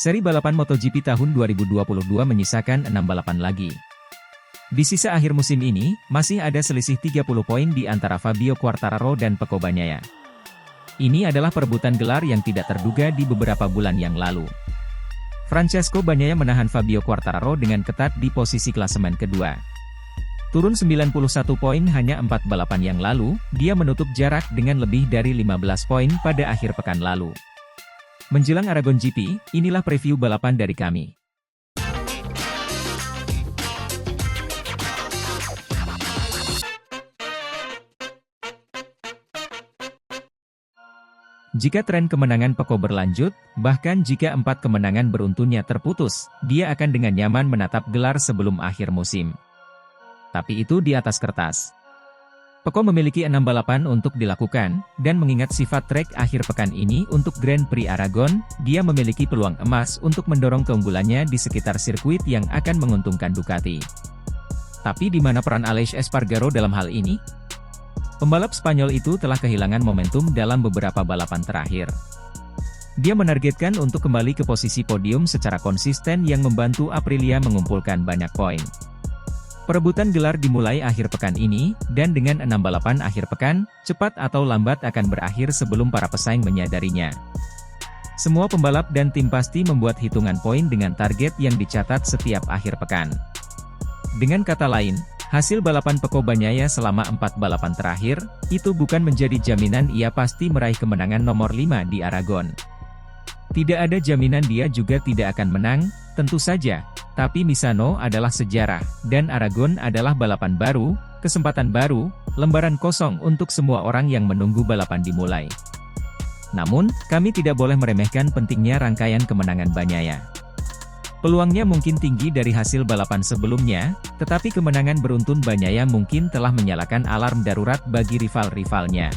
Seri balapan MotoGP tahun 2022 menyisakan 6 balapan lagi. Di sisa akhir musim ini, masih ada selisih 30 poin di antara Fabio Quartararo dan Pecco Bagnaia. Ini adalah perebutan gelar yang tidak terduga di beberapa bulan yang lalu. Francesco Bagnaia menahan Fabio Quartararo dengan ketat di posisi klasemen kedua. Turun 91 poin hanya 4 balapan yang lalu, dia menutup jarak dengan lebih dari 15 poin pada akhir pekan lalu. Menjelang Aragon GP, inilah preview balapan dari kami. Jika tren kemenangan Pecco berlanjut, bahkan jika 4 kemenangan beruntunnya terputus, dia akan dengan nyaman menatap gelar sebelum akhir musim. Tapi itu di atas kertas. Pecco memiliki 6 balapan untuk dilakukan, dan mengingat sifat trek akhir pekan ini untuk Grand Prix Aragon, dia memiliki peluang emas untuk mendorong keunggulannya di sekitar sirkuit yang akan menguntungkan Ducati. Tapi di mana peran Aleix Espargaro dalam hal ini? Pembalap Spanyol itu telah kehilangan momentum dalam beberapa balapan terakhir. Dia menargetkan untuk kembali ke posisi podium secara konsisten yang membantu Aprilia mengumpulkan banyak poin. Perebutan gelar dimulai akhir pekan ini, dan dengan 6 balapan akhir pekan, cepat atau lambat akan berakhir sebelum para pesaing menyadarinya. Semua pembalap dan tim pasti membuat hitungan poin dengan target yang dicatat setiap akhir pekan. Dengan kata lain, hasil balapan Pecco Bagnaia selama 4 balapan terakhir, itu bukan menjadi jaminan ia pasti meraih kemenangan nomor 5 di Aragon. Tidak ada jaminan dia juga tidak akan menang, tentu saja, tapi Misano adalah sejarah, dan Aragon adalah balapan baru, kesempatan baru, lembaran kosong untuk semua orang yang menunggu balapan dimulai. Namun, kami tidak boleh meremehkan pentingnya rangkaian kemenangan Bagnaia. Peluangnya mungkin tinggi dari hasil balapan sebelumnya, tetapi kemenangan beruntun Bagnaia mungkin telah menyalakan alarm darurat bagi rival-rivalnya.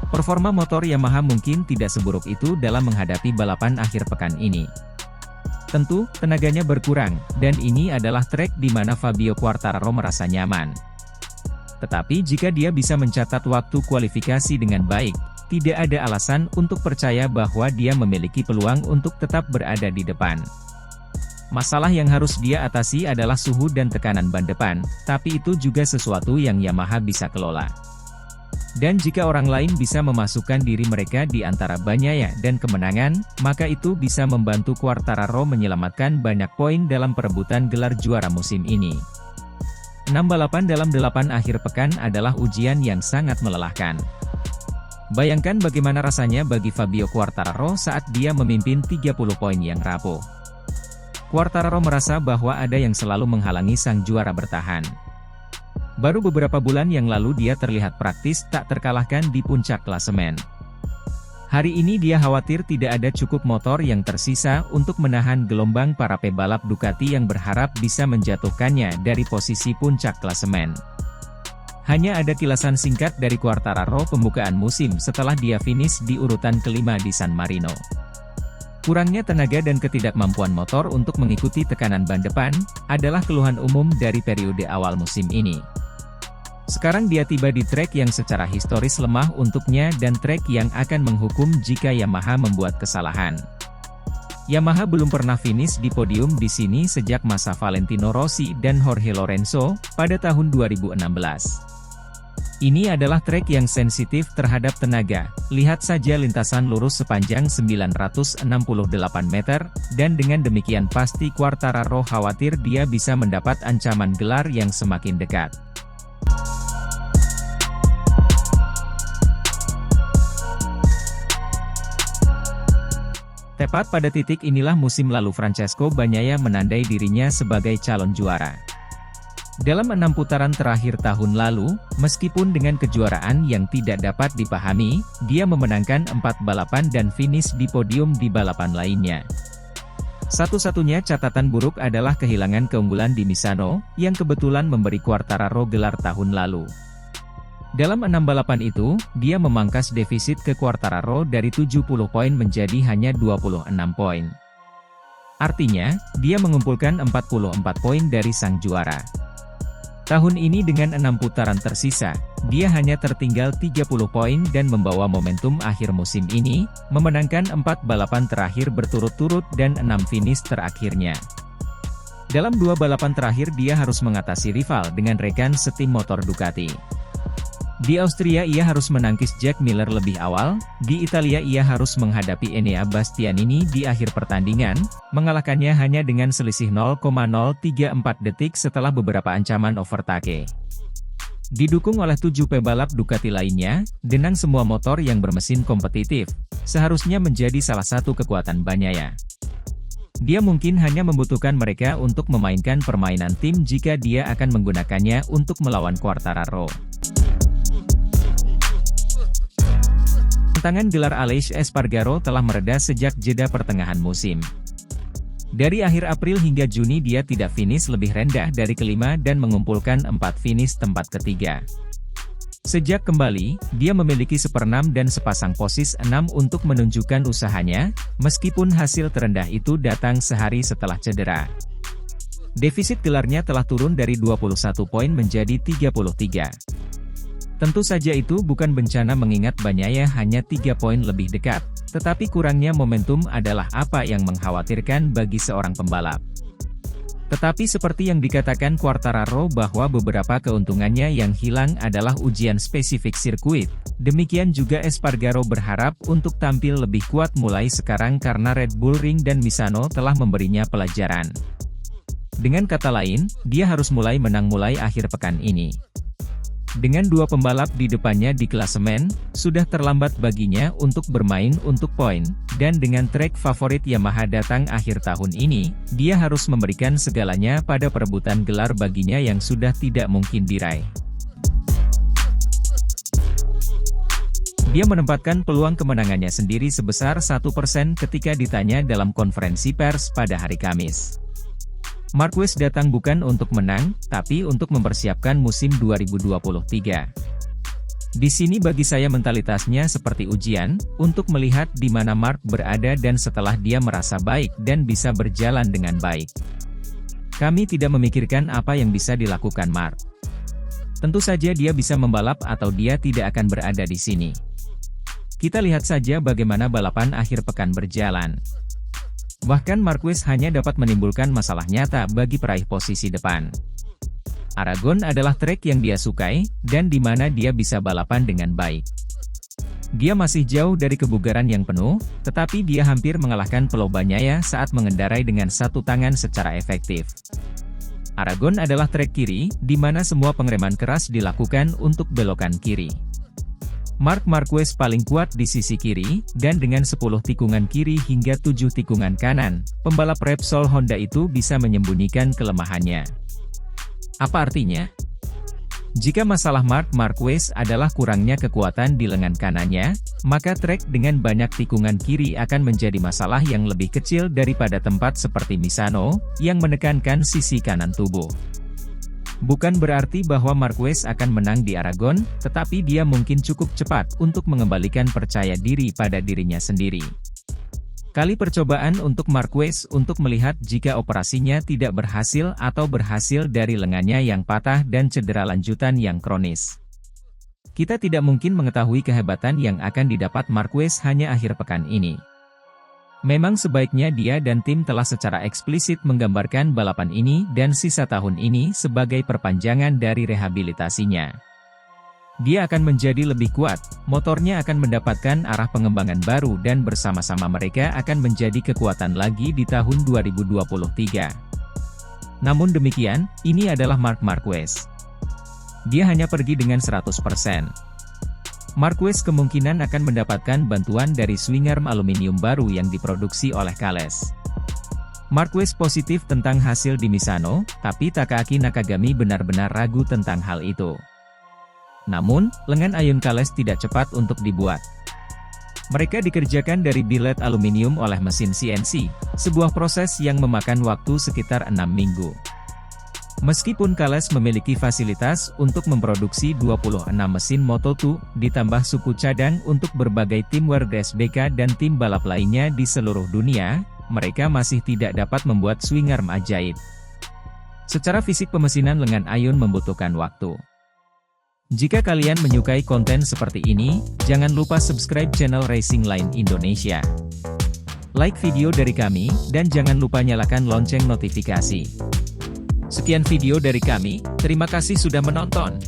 Performa motor Yamaha mungkin tidak seburuk itu dalam menghadapi balapan akhir pekan ini. Tentu, tenaganya berkurang, dan ini adalah trek di mana Fabio Quartararo merasa nyaman. Tetapi jika dia bisa mencatat waktu kualifikasi dengan baik, tidak ada alasan untuk percaya bahwa dia memiliki peluang untuk tetap berada di depan. Masalah yang harus dia atasi adalah suhu dan tekanan ban depan, tapi itu juga sesuatu yang Yamaha bisa kelola. Dan jika orang lain bisa memasukkan diri mereka di antara Bagnaia dan kemenangan, maka itu bisa membantu Quartararo menyelamatkan banyak poin dalam perebutan gelar juara musim ini. 6 balapan dalam 8 akhir pekan adalah ujian yang sangat melelahkan. Bayangkan bagaimana rasanya bagi Fabio Quartararo saat dia memimpin 30 poin yang rapuh. Quartararo merasa bahwa ada yang selalu menghalangi sang juara bertahan. Baru beberapa bulan yang lalu dia terlihat praktis tak terkalahkan di puncak klasemen. Hari ini dia khawatir tidak ada cukup motor yang tersisa untuk menahan gelombang para pebalap Ducati yang berharap bisa menjatuhkannya dari posisi puncak klasemen. Hanya ada kilasan singkat dari Quartararo pembukaan musim setelah dia finish di urutan kelima di San Marino. Kurangnya tenaga dan ketidakmampuan motor untuk mengikuti tekanan ban depan, adalah keluhan umum dari periode awal musim ini. Sekarang dia tiba di trek yang secara historis lemah untuknya dan trek yang akan menghukum jika Yamaha membuat kesalahan. Yamaha belum pernah finish di podium di sini sejak masa Valentino Rossi dan Jorge Lorenzo, pada tahun 2016. Ini adalah trek yang sensitif terhadap tenaga, lihat saja lintasan lurus sepanjang 968 meter, dan dengan demikian pasti Quartararo khawatir dia bisa mendapat ancaman gelar yang semakin dekat. Tepat pada titik inilah musim lalu Francesco Bagnaia menandai dirinya sebagai calon juara. Dalam 6 putaran terakhir tahun lalu, meskipun dengan kejuaraan yang tidak dapat dipahami, dia memenangkan 4 balapan dan finish di podium di balapan lainnya. Satu-satunya catatan buruk adalah kehilangan keunggulan di Misano, yang kebetulan memberi Quartararo gelar tahun lalu. Dalam 6 balapan itu, dia memangkas defisit ke Quartararo dari 70 poin menjadi hanya 26 poin. Artinya, dia mengumpulkan 44 poin dari sang juara. Tahun ini dengan 6 putaran tersisa, dia hanya tertinggal 30 poin dan membawa momentum akhir musim ini, memenangkan 4 balapan terakhir berturut-turut dan 6 finish terakhirnya. Dalam 2 balapan terakhir dia harus mengatasi rival dengan rekan setim motor Ducati. Di Austria ia harus menangkis Jack Miller lebih awal, di Italia ia harus menghadapi Enea Bastianini di akhir pertandingan, mengalahkannya hanya dengan selisih 0,034 detik setelah beberapa ancaman overtake. Didukung oleh 7 pebalap Ducati lainnya, dengan semua motor yang bermesin kompetitif, seharusnya menjadi salah satu kekuatan Bagnaia. Dia mungkin hanya membutuhkan mereka untuk memainkan permainan tim jika dia akan menggunakannya untuk melawan Quartararo. Tantangan gelar Aleix Espargaro telah mereda sejak jeda pertengahan musim. Dari akhir April hingga Juni dia tidak finish lebih rendah dari kelima dan mengumpulkan 4 finish tempat ketiga. Sejak kembali, dia memiliki 1/6 dan sepasang posis 6 untuk menunjukkan usahanya, meskipun hasil terendah itu datang sehari setelah cedera. Defisit gelarnya telah turun dari 21 poin menjadi 33. Tentu saja itu bukan bencana mengingat Bagnaia hanya 3 poin lebih dekat, tetapi kurangnya momentum adalah apa yang mengkhawatirkan bagi seorang pembalap. Tetapi seperti yang dikatakan Quartararo bahwa beberapa keuntungannya yang hilang adalah ujian spesifik sirkuit, demikian juga Espargaro berharap untuk tampil lebih kuat mulai sekarang karena Red Bull Ring dan Misano telah memberinya pelajaran. Dengan kata lain, dia harus mulai menang mulai akhir pekan ini. Dengan 2 pembalap di depannya di klasemen, sudah terlambat baginya untuk bermain untuk poin, dan dengan trek favorit Yamaha datang akhir tahun ini, dia harus memberikan segalanya pada perebutan gelar baginya yang sudah tidak mungkin diraih. Dia menempatkan peluang kemenangannya sendiri sebesar 1% ketika ditanya dalam konferensi pers pada hari Kamis. Marquez datang bukan untuk menang, tapi untuk mempersiapkan musim 2023. Di sini bagi saya mentalitasnya seperti ujian, untuk melihat di mana Mark berada dan setelah dia merasa baik dan bisa berjalan dengan baik. Kami tidak memikirkan apa yang bisa dilakukan Mark. Tentu saja dia bisa membalap atau dia tidak akan berada di sini. Kita lihat saja bagaimana balapan akhir pekan berjalan. Bahkan Marquez hanya dapat menimbulkan masalah nyata bagi peraih posisi depan. Aragon adalah trek yang dia sukai, dan di mana dia bisa balapan dengan baik. Dia masih jauh dari kebugaran yang penuh, tetapi dia hampir mengalahkan Pelo Bagnaia saat mengendarai dengan satu tangan secara efektif. Aragon adalah trek kiri, di mana semua pengereman keras dilakukan untuk belokan kiri. Marc Marquez paling kuat di sisi kiri, dan dengan 10 tikungan kiri hingga 7 tikungan kanan, pembalap Repsol Honda itu bisa menyembunyikan kelemahannya. Apa artinya? Jika masalah Marc Marquez adalah kurangnya kekuatan di lengan kanannya, maka trek dengan banyak tikungan kiri akan menjadi masalah yang lebih kecil daripada tempat seperti Misano, yang menekankan sisi kanan tubuh. Bukan berarti bahwa Marquez akan menang di Aragon, tetapi dia mungkin cukup cepat untuk mengembalikan percaya diri pada dirinya sendiri. Kali percobaan untuk Marquez untuk melihat jika operasinya tidak berhasil atau berhasil dari lengannya yang patah dan cedera lanjutan yang kronis. Kita tidak mungkin mengetahui kehebatan yang akan didapat Marquez hanya akhir pekan ini. Memang sebaiknya dia dan tim telah secara eksplisit menggambarkan balapan ini dan sisa tahun ini sebagai perpanjangan dari rehabilitasinya. Dia akan menjadi lebih kuat, motornya akan mendapatkan arah pengembangan baru dan bersama-sama mereka akan menjadi kekuatan lagi di tahun 2023. Namun demikian, ini adalah Marc Marquez. Dia hanya pergi dengan 100%. Marquez kemungkinan akan mendapatkan bantuan dari swing arm aluminium baru yang diproduksi oleh Kales. Marquez positif tentang hasil di Misano, tapi Takaaki Nakagami benar-benar ragu tentang hal itu. Namun, lengan ayun Kales tidak cepat untuk dibuat. Mereka dikerjakan dari billet aluminium oleh mesin CNC, sebuah proses yang memakan waktu sekitar 6 minggu. Meskipun Kales memiliki fasilitas untuk memproduksi 26 mesin Moto2, ditambah suku cadang untuk berbagai tim WRC dan tim balap lainnya di seluruh dunia, mereka masih tidak dapat membuat swing arm ajaib. Secara fisik pemesinan lengan Ayun membutuhkan waktu. Jika kalian menyukai konten seperti ini, jangan lupa subscribe channel Racing Line Indonesia. Like video dari kami, dan jangan lupa nyalakan lonceng notifikasi. Sekian video dari kami, terima kasih sudah menonton.